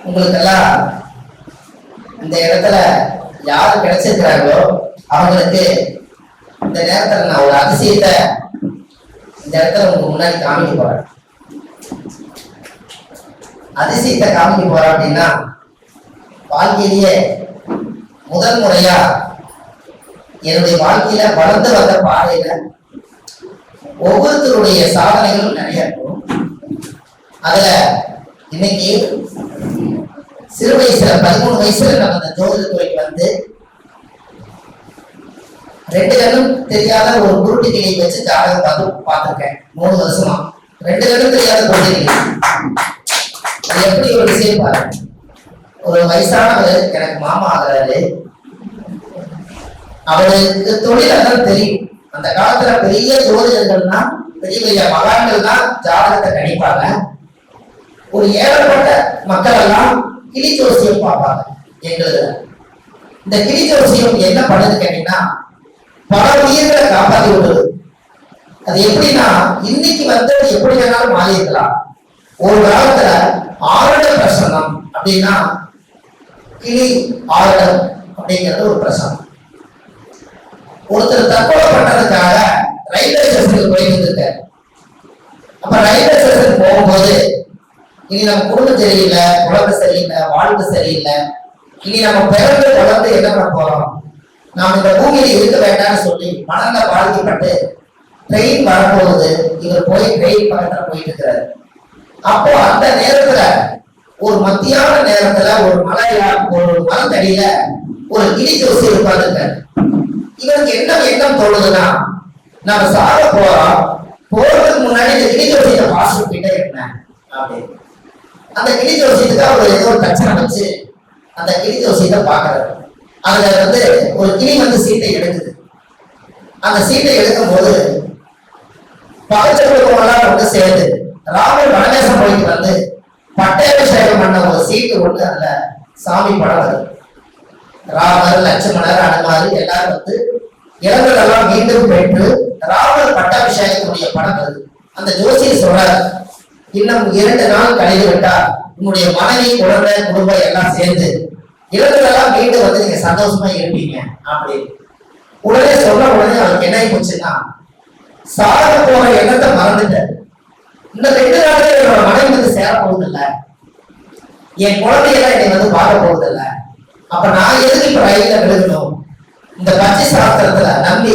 உங்களுக்கெல்லாம் இந்த இடத்துல யார் கிடைச்சிருக்கிறாங்களோ அவங்களுக்கு இந்த நேரத்துல நான் ஒரு அதிசயத்தை இந்த இடத்துல உங்களுக்கு முன்னாடி காமிக்க போறேன். அதிசயத்தை காமிக்க போறேன் அப்படின்னா, வாழ்க்கையிலேயே முதல் முறையா என்னுடைய வாழ்க்கையில வளர்ந்து வந்த பாதையில ஒவ்வொருத்தருடைய சாதனைகளும் நிறைய இருக்கும். அதுல இன்னைக்கு சிறு வயசுல 13 வயசுல நம்ம அந்த ஜோதிட துறைக்கு வந்து 2 கண்ணும் தெரியாத ஒரு குருட்டு கிளியை வச்சு ஜாதகம் பார்த்திருக்கேன் 3 வருஷமா. 2 கண்ணும் தெரியாத குருட்டு கிளி. அது எப்படி ஒரு விஷயம் பாருங்க. ஒரு வயசானவர் எனக்கு மாமா ஆகிறாரு. அவருக்கு தொழில் தெரியும். அந்த காலத்துல பெரிய ஜோதிடர்கள்னா பெரிய பெரிய மகான்கள் தான் ஜாதகத்தை கணிப்பாங்க. ஒரு ஏழப்பட்ட மக்கள் எல்லாம் கிளி ஜோசியம் பார்ப்பாங்க. எங்களுக்கு இந்த கிளி ஜோசியம் என்ன பண்ணுது கேட்டீங்கன்னா, பல உயிர்களை காப்பாற்றி விடுது. அது எப்படின்னா, இன்னைக்கு வந்து எப்படி வேணாலும் மாறி இருக்கலாம். ஒரு காலத்துல ஆருட பிரசன்னம் அப்படின்னா கிளி ஆருடம் அப்படிங்கிறது ஒரு பிரசனம். ஒருத்தர் தற்கொலை பண்றதுக்காக ரயில்வே ஸ்டேஷனுக்கு போயிட்டு இருக்காரு. அப்ப ரயில்வே ஸ்டேஷன் போகும்போது, இனி நம்ம குடும்பம் சரியில்லை, உடம்பு சரியில்லை, வாழ்வு சரியில்லை, இனி நம்ம பிறந்து வளர்ந்து என்ன பண்ண போறோம், நாம் இந்த பூமியில இருக்க வேண்டாம்னு சொல்லி மனநல பாதிக்கப்பட்டு ட்ரெயின் வரப்போகுது. இவர் போய் ட்ரெயின் பக்கத்துல போயிட்டு இருக்கிறாரு. அப்போ அந்த நேரத்துல ஒரு மத்தியான நேரத்துல ஒரு மரத்தடியில ஒரு கிளி ஜோசி உட்கார்ந்துருக்காரு. இவருக்கு என்ன எண்ணம் தோணுதுன்னா, நம்ம சாக போறோம், போறதுக்கு முன்னாடி இந்த கிளி ஜோசியத்தை பாஸ்டர் கிட்ட என்ன அப்படின்னு அந்த கிளி ஜோசியத்துக்கு அவர் ஏதோ ஒரு பிரச்சனை வச்சு அந்த கிளி ஜோசியத்தை பாக்குறாரு. அதுல வந்து ஒரு கிளி வந்து சீட்டை எடுக்குது. அந்த சீட்டை எடுக்கும் போது பகச்ச குடும்பம் வந்து சேர்ந்து ராமர் வனதேசம் போயிட்டு வந்து பட்டாபிஷேகம் பண்ண ஒரு சீட்டு ஒண்ணு அதுல சாமி படம் வருது. ராமர், லட்சுமணர், அனுமார் எல்லாரும் வந்து இளங்கலெல்லாம் மீண்டும் பெற்று ராமர் பட்டாபிஷேகத்துடைய படம் வருது. அந்த ஜோசியர் சொல்றாரு, இன்னும் 2 நாள் கழிந்து விட்டால் உங்களுடைய மனைவி, குழந்தை, குடும்பம் எல்லாம் சேர்ந்து இளங்கலெல்லாம் மீண்டும் வந்து நீங்க சந்தோஷமா இருப்பீங்க அப்படின்னு உடனே சொன்ன உடனே அவருக்கு என்ன போச்சுன்னா, சாக போற எண்ணத்தை மறந்துட்டாரு. இந்த 2 நாளே என்னோட மனைவி வந்து சேர போகுது இல்ல, என் குழந்தையெல்லாம் என்னை வந்து பார்க்க போகுது இல்ல, அப்ப நான் எதுக்கு இப்ப ரயில விழுகணும்? இந்த பச்சை சாஸ்திரத்துல நம்பி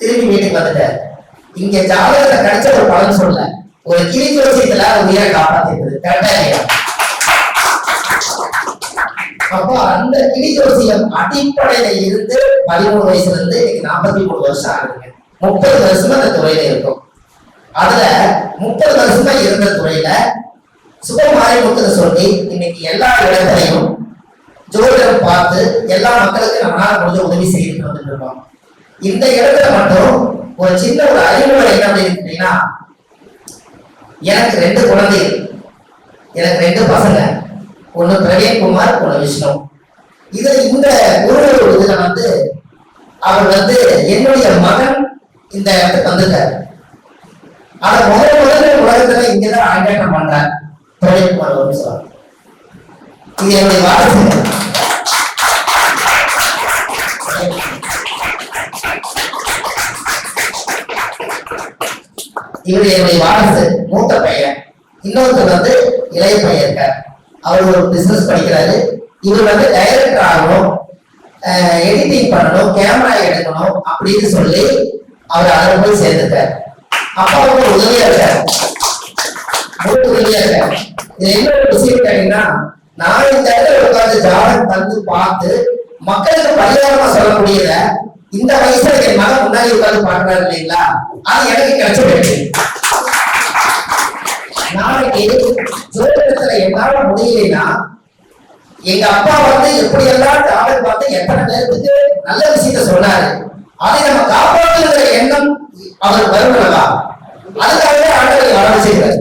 திரும்பி வீட்டுக்கு வந்துட்டார். இங்க ஜாதகத்தை கிடைச்ச ஒரு பலன் சொல்ல, ஒரு கிளி ஜோசியத்துல ஒரு உயிரை காப்பாத்திருக்குது. கரெக்டா இல்லையா? அப்போ அந்த கிளி ஜோசியம் அடிப்படையில இருந்து 13 வயசுல இருந்து இன்னைக்கு 43 வருஷம் ஆகுதுங்க. 30 வருஷமா அந்த துறையில இருக்கும். அதுல 30 வருஷமா இருந்த துறையில சுபமாரிமுத்துன்னு சொல்லி இன்னைக்கு எல்லா இடத்துலையும் ஜோதிடம் பார்த்து எல்லா மக்களுக்கும் நம்மளால முடிஞ்ச உதவி செய்துட்டு வந்துட்டு இருக்கோம். இந்த இடத்துல மட்டும் ஒரு சின்ன ஒரு அறிமுறை என்ன அப்படின்னா, எனக்கு 2 குழந்தைகள், எனக்கு 2 பசங்க, ஒண்ணு பிரவீன்குமார், ஒண்ணு விஷ்ணு. இந்த குரு இதுல வந்து அவர் வந்து என்னுடைய மகன் இந்த இடத்துக்கு வந்துட்டார். ஆனா முதல்ல உலகத்துல இங்கதான் அரங்கேற்றம் பண்றார் பிரவீன்குமார் ஒரு சொல்றார். இது என்னுடைய வாரிசு. இவரு என்னுடைய வாரிசு, மூத்த பையன். இன்னொருத்தர் வந்து இளைய பையன் இருக்கார். அவர் ஒரு பிசினஸ் படிக்கிறாரு. இவர் வந்து டைரக்டர் ஆகணும், எடிட்டிங் பண்ணணும், கேமரா எடுக்கணும் அப்படின்னு சொல்லி அவர் அதில் போய் சேர்ந்துட்டார். அப்பாவுக்கு உதவியா இருக்காரு, உதவியா இருக்காரு. இது என்ன ஒரு விஷயம் கேட்டீங்கன்னா, நான் இந்த இடத்துல உட்கார்ந்து ஜாதகம் வந்து பார்த்து மக்களுக்கு பரிகாரமா சொல்லக்கூடியத இந்த வயசுல என் மகன் முன்னாடி உட்கார்ந்து பாக்குறாரு இல்லைங்களா, அது எனக்கு கிடைச்சிருக்கு. நாளைக்கு ஜோதிடத்துல என்னால முடியலைன்னா, எங்க அப்பா வந்து எப்படி எல்லாம் ஜாதகம் பார்த்து எத்தனை பேருக்கு நல்ல விஷயத்த சொன்னாரு, அதை நம்ம காப்பாற்றுகிற எண்ணம் அவர் வருவதா, அதுக்காகவே ஆண்டவரை வர செய்கிறார்.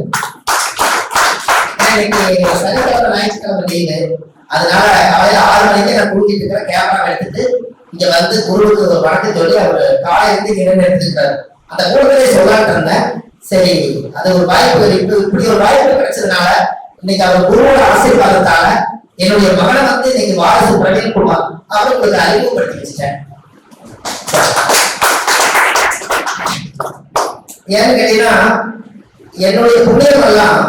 இன்னைக்கு சனிக்கிழமை ஞாயிற்றுக்கிழமை லீவு, அதனால காலையில 6 மணிக்கு நான் கூட்டிட்டு இருக்கிற கேமரா எடுத்துட்டு இங்க வந்து குருவுக்கு ஒரு வணக்கம் சொல்லி அவர் காலையிலிருந்து இருந்து எடுத்துக்கிட்டாரு. அந்த கூட்டத்திலே சொல்லாட்டு இருந்தேன். சரி, அது ஒரு வாய்ப்பு, இப்படி ஒரு வாய்ப்பு கிடைச்சதுனால இன்னைக்கு அவர் குருவோட ஆசீர்வாதத்தால என்னுடைய மகனை வந்து இன்னைக்கு வாரிசு பிரவீன்குமார் அவருக்கு அறிமுகப்படுத்தி வச்சுட்டேன். ஏன்னு கேட்டீங்கன்னா என்னுடைய புண்ணியம் எல்லாம்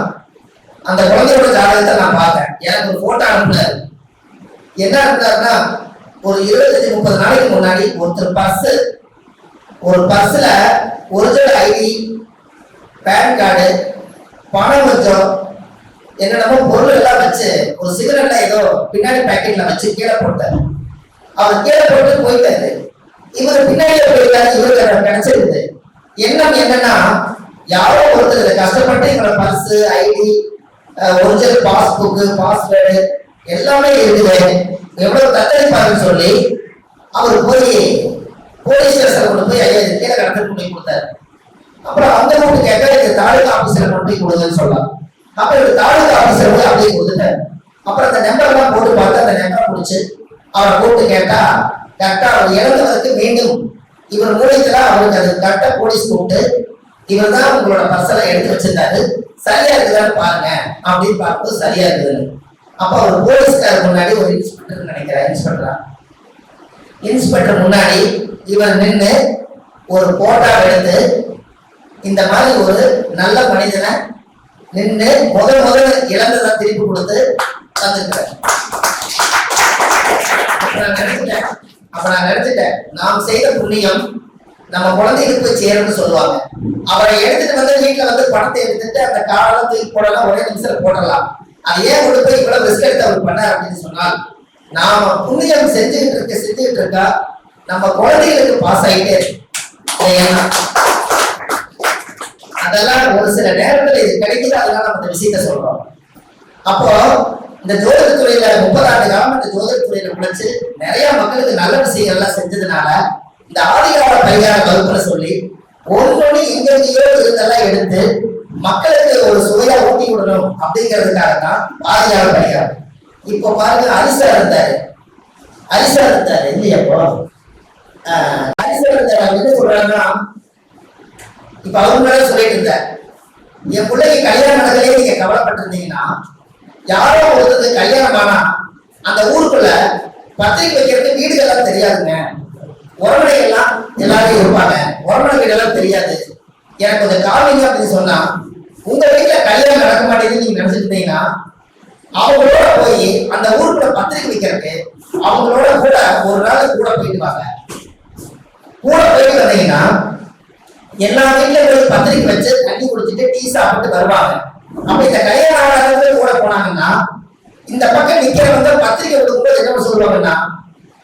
அந்த குழந்தையோட ஜாதகத்தை நான் பார்த்தேன். எனக்கு ஒரு போட்டோ அனுப்புனாரு. என்ன அனுப்புனாருன்னா, ஒரு 25-30 நாளைக்கு முன்னாடி ஒருத்தர் ஒரு பர்ஸ்ல ஒரிஜினல் ஐடி, பேன் கார்டு, பணம் கொஞ்சம் என்னென்னமோ பொருள் எல்லாம் வச்சு ஒரு சிகரெட்ல ஏதோ பின்னாடி பேக்கெட்ல வச்சு கீழே போட்டாரு. அவர் கீழே போட்டு போயிட்டாரு. இவர் பின்னாடியே போயிட்டாரு. இவருக்கு கிடைச்சிருக்குது. எண்ணம் என்னன்னா, யாரோ ஒருத்தர் கஷ்டப்பட்டு இவரோட purse, ID, original passbook, password எல்லாமே இருக்குது, எவ்வளவு தத்தளிப்பாருன்னு சொல்லி அவர் போய் போலீஸ் ஸ்டேஷன் கொண்டு போய் ஐயா கீழே கடத்த கொண்டு போய் கொடுத்தாரு. அப்புறம் அந்த வீட்டு கேட்க இது தாலுகா ஆபீஸ்ல கொண்டு போய் கொடுங்கன்னு சொல்லலாம். அப்புறம் இவர் தாலுகா ஆபீஸ்ல போய் அப்படியே கொடுத்துட்டாரு. அப்புறம் அந்த நம்பர் எல்லாம் போட்டு பார்த்து அந்த நம்பரை முடிச்சு அவரை கூப்பிட்டு கேட்டா கரெக்டா அவர் இறந்தவருக்கு மீண்டும் இவர் மூலியத்துல அவருக்கு அது கரெக்டா போலீஸ் கூப்பிட்டு இவர் தான் உங்களோட பர்சலை எடுத்து வச்சிருந்தாரு, சரியா இருக்குதான்னு பாருங்க அப்படின்னு பார்த்து சரியா இருக்குது. அப்ப அவர் போலீஸ்காரர் முன்னாடி ஒரு இன்ஸ்பெக்டர் நினைக்கிறார், இன்ஸ்பெக்டர் முன்னாடி இவர் நின்று ஒரு போட்டோ எடுத்து இந்த மாதிரி ஒரு நல்ல மனிதனை நின்று முதல் இழந்ததை திருப்பி கொடுத்து தந்துருக்கிறார். அப்ப நான் நினைச்சிட்டேன் நாம் செய்த புண்ணியம் நம்ம குழந்தைகளுக்கு போய் சேரும்னு சொல்லுவாங்க. அவரை எடுத்துட்டு வந்து வீட்டுல வந்து பணத்தை எடுத்துட்டு அந்த காலம் தூக்கி போடலாம், ஒரே நிமிஷத்துல போடலாம். அது ஏன் கொண்டு போய் இவ்வளவு ரிஸ்க் எடுத்து அவர் பண்ண அப்படின்னு சொன்னால், நாம புண்ணியம் செஞ்சுக்கிட்டு இருக்கா நம்ம குழந்தைகளுக்கு பாஸ் ஆகிட்டே அதெல்லாம் ஒரு சில நேரத்துல இது கிடைக்குது. அதெல்லாம் நம்ம இந்த விஷயத்த சொல்றோம். அப்போ இந்த ஜோதிடத்துறையில 30 ஆண்டு காலம் இந்த ஜோதிடத்துறையில உழைச்சு நிறைய மக்களுக்கு நல்ல விஷயங்கள்லாம் செஞ்சதுனால இந்த ஆதிகால பரிகார வகுப்புல சொல்லி ஒவ்வொரு எங்கெங்கயோ இதெல்லாம் எடுத்து மக்களுக்கு ஒரு சுவையா ஊட்டி விடணும் அப்படிங்கிறதுக்காக தான் ஆதிகால பரிகாரம். இப்போ பாருங்க, அரிசா இருந்தாரு இல்லையப்போ அரிசா இருந்தாரு. என்ன சொல்றாங்கன்னா, இப்ப அவங்க மேல சொல்லிட்டு இருந்தார், என் பிள்ளைக்கு கல்யாணம் நடக்கலையே நீங்க கவலைப்பட்டு இருந்தீங்கன்னா, யாரோ ஒருத்தருக்கு கல்யாணம் ஆனா அந்த ஊருக்குள்ள பத்திரிக்கை வைக்கிறதுக்கு வீடுகள்லாம் தெரியாதுங்க, உறவினை எல்லாம் எல்லாரும் இருப்பாங்க, உறவினை வீடெல்லாம் தெரியாது, எனக்கு கொஞ்சம் காமிங்க அப்படின்னு சொன்னா உங்க வீட்டுல கல்யாணம் நடக்க மாட்டேங்குதுன்னு நீங்க நினைச்சிட்டு இருந்தீங்கன்னா, அவங்களோட போய் அந்த ஊருக்குள்ள பத்திரிக்கை வைக்கிறதுக்கு அவங்களோட கூட ஒரு நாள் கூட போயிட்டு வாங்க. கூட போயிட்டு வந்தீங்கன்னா எல்லா வீட்லயும் போய் பத்திரிக்கை வச்சு தண்ணி குடிச்சிட்டு டீ சாப்பிட்டு வருவாங்க. அப்ப இந்த கல்யாண ஆளாளர்கள் கூட போனாங்கன்னா இந்த பக்கம் நிக்கிறவங்க பத்திரிக்கை கொடுக்கும்போது என்ன சொல்லுவாங்கன்னா,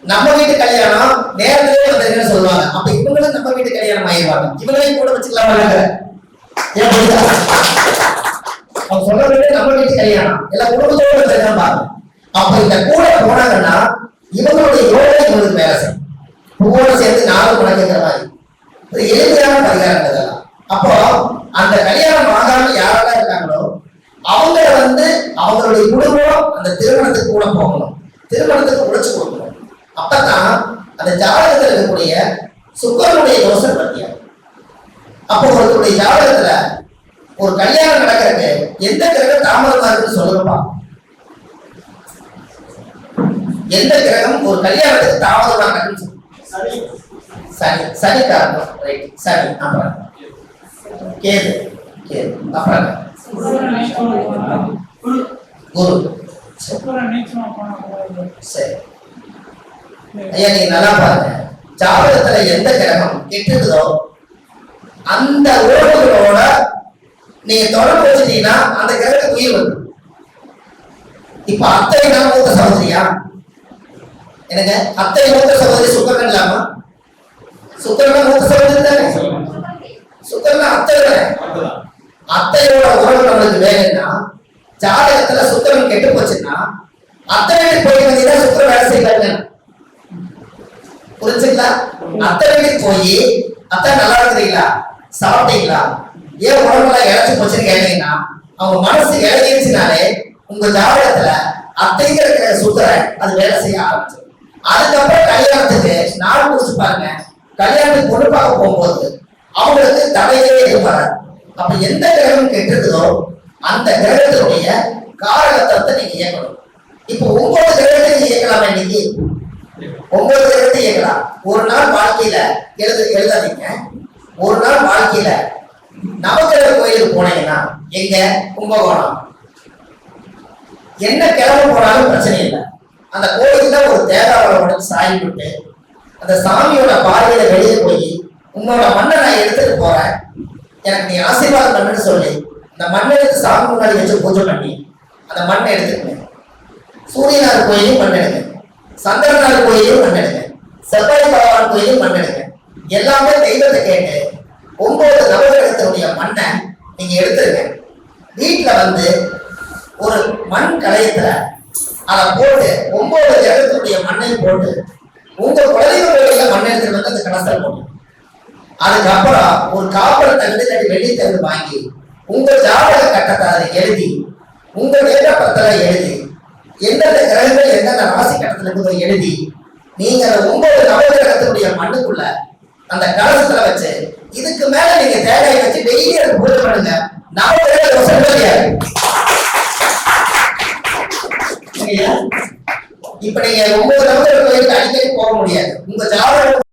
நம்ம வீட்டு கல்யாணம் நேரத்திலே வந்ததுன்னு சொல்லுவாங்க. அப்ப இவங்களும் நம்ம வீட்டு கல்யாணம் ஆயிடுவாங்க, இவங்களையும் கூட வச்சுக்கலாமா? அவங்க சொல்றது நம்ம வீட்டு கல்யாணம் எல்லாம் குடும்பத்தோட கல்யாணம் பாருங்க. அப்ப இந்த கூட போனாங்கன்னா இவங்களுடைய யோகை இவங்களுக்கு வேலை செய்யும். பூவோட சேர்ந்து 4 மடங்குங்கிற மாதிரி ஒரு எளிமையான பரிகாரம் இதெல்லாம். அப்போ அந்த கல்யாணம் ஆகாம யாரெல்லாம் இருக்காங்களோ அவங்க வந்து அவங்களுடைய குடும்பம் அந்த திருமணத்துக்கு கூட போகணும், திருமணத்துக்கு உழைச்சு கொடுக்கணும். அப்பதான் அந்த ஜாதகத்தில் இருக்கக்கூடிய சுக்கரனுடைய தோஷம் பத்தியம். அப்போ ஒருத்தருடைய ஜாதகத்துல ஒரு கல்யாணம் நடக்கிறதுக்கு எந்த கிரகம் தாமதமா இருக்குன்னு சொல்லுங்கப்பா. எந்த கிரகம் ஒரு கல்யாணத்துக்கு தாமதமா நடக்குன்னு சொல்லுங்க. சனி காரணம், ரைட்? சனி. அப்புறம் கேது, அப்புறம் குரு. சரி ஐயா, நீங்க நல்லா பாருங்க, ஜாதகத்துல எந்த கிரகம் கெட்டுதோ அந்த உறவுகளோட நீங்க தொடர்பு வச்சுட்டீங்கன்னா அந்த கிரகத்துக்கு உயிர் வந்து. இப்ப அத்தை நான் மூத்த சகோதரியா? எனக்கு அத்தை மூத்த சகோதரி சுக்கரன் இல்லாம? சுக்கரன் மூத்த சகோதரி தானே? சுக்கரன் அத்தை தானே? அத்தையோட உறவு நம்மளுக்கு வேணும்னா ஜாதகத்துல சுக்கரன் கெட்டு போச்சுன்னா அத்தை வீட்டுக்கு போய் வந்தீங்கன்னா சுக்கரன் வேலை செய்வாங்க. புரிஞ்சுங்களா? அத்தை வீட்டுக்கு போய் அத்தை நல்லா இருக்கிறீங்களா, சாப்பிட்டீங்களா, ஏன் உடம்புல இழைச்சு போச்சுன்னு கேட்டீங்கன்னா அவங்க மனசு இழகிருச்சுனாலே உங்க ஜாதகத்துல அத்தைங்கிற சுக்கரன் அது வேலை செய்ய ஆரம்பிச்சு. அதுக்கப்புறம் கல்யாணத்துக்கு நாள் முடிச்சு பாருங்க, கல்யாணத்துக்கு பொண்ணு பார்க்க போகும்போது அவங்களுக்கு தலையிலே இருப்பாரு. அப்ப எந்த கிரகம் கெட்டுதோ அந்த கிரகத்தினுடைய காரகத்தை நீங்க இயக்கணும். இப்போ 9 கிரகத்தை இயக்கலாம். இன்னைக்கு 9 கிரகத்தை இயக்கலாம். ஒரு நாள் வாழ்க்கையில எழுதாதீங்க. ஒரு நாள் வாழ்க்கையில நவகிரக கோயிலுக்கு போனீங்கன்னா எங்க கும்பகோணம் என்ன கிழமை போனாலும் பிரச்சனை இல்லை. அந்த கோயில்ல ஒரு தேங்காவோட சாய் விட்டு அந்த சாமியோட பார்வையில வெளியே போய் உன்னோட மண்ணை நான் எடுத்துட்டு போறேன், எனக்கு நீ ஆசீர்வாதம் பண்ணுன்னு சொல்லி அந்த மண்ணை எடுத்து சாமி முன்னாடி வச்சு பூஜை பண்ணி அந்த மண்ணை எடுத்துக்கணும். சூரியனார் கோயிலையும் மண் எடுங்க, சந்திரனார் கோயிலையும் மண் எடுங்க, செவ்வாய் பகவான் கோயிலையும் மண் எடுங்க. எல்லாமே தெய்வத்தை கேட்டு 9 நவகிரகத்தினுடைய மண்ணை நீங்க எடுத்துருங்க. வீட்டுல வந்து ஒரு மண் கலையத்துல அதை போட்டு 9 கிரகத்தினுடைய மண்ணையும் போட்டு உங்க குலதெய்வ கோயில மண் எடுத்துட்டு வந்து அந்த கலசல் போட்டு அதுக்கப்புறம் ஒரு காப்பல் தகுதி வெள்ளி தகுதி வாங்கி உங்க ஜாதக கட்டத்தை அதை எழுதி உங்க நேரப்பத்திர எழுதி எந்தெந்த கிரகங்கள் எந்தெந்த ராசி கட்டத்துல இருக்கிறத எழுதி நீங்க அந்த 9 நவகிரகத்தினுடைய மண்ணுக்குள்ள அந்த கலசத்துல வச்சு இதுக்கு மேல நீங்க தேங்காய் வச்சு டெய்லி அதை பூஜை பண்ணுங்க. நவகிரக சொல்லியாது. இப்ப நீங்க 9 நவகிரக கோயிலுக்கு அடிக்கடி போக முடியாது. உங்க ஜாதகம்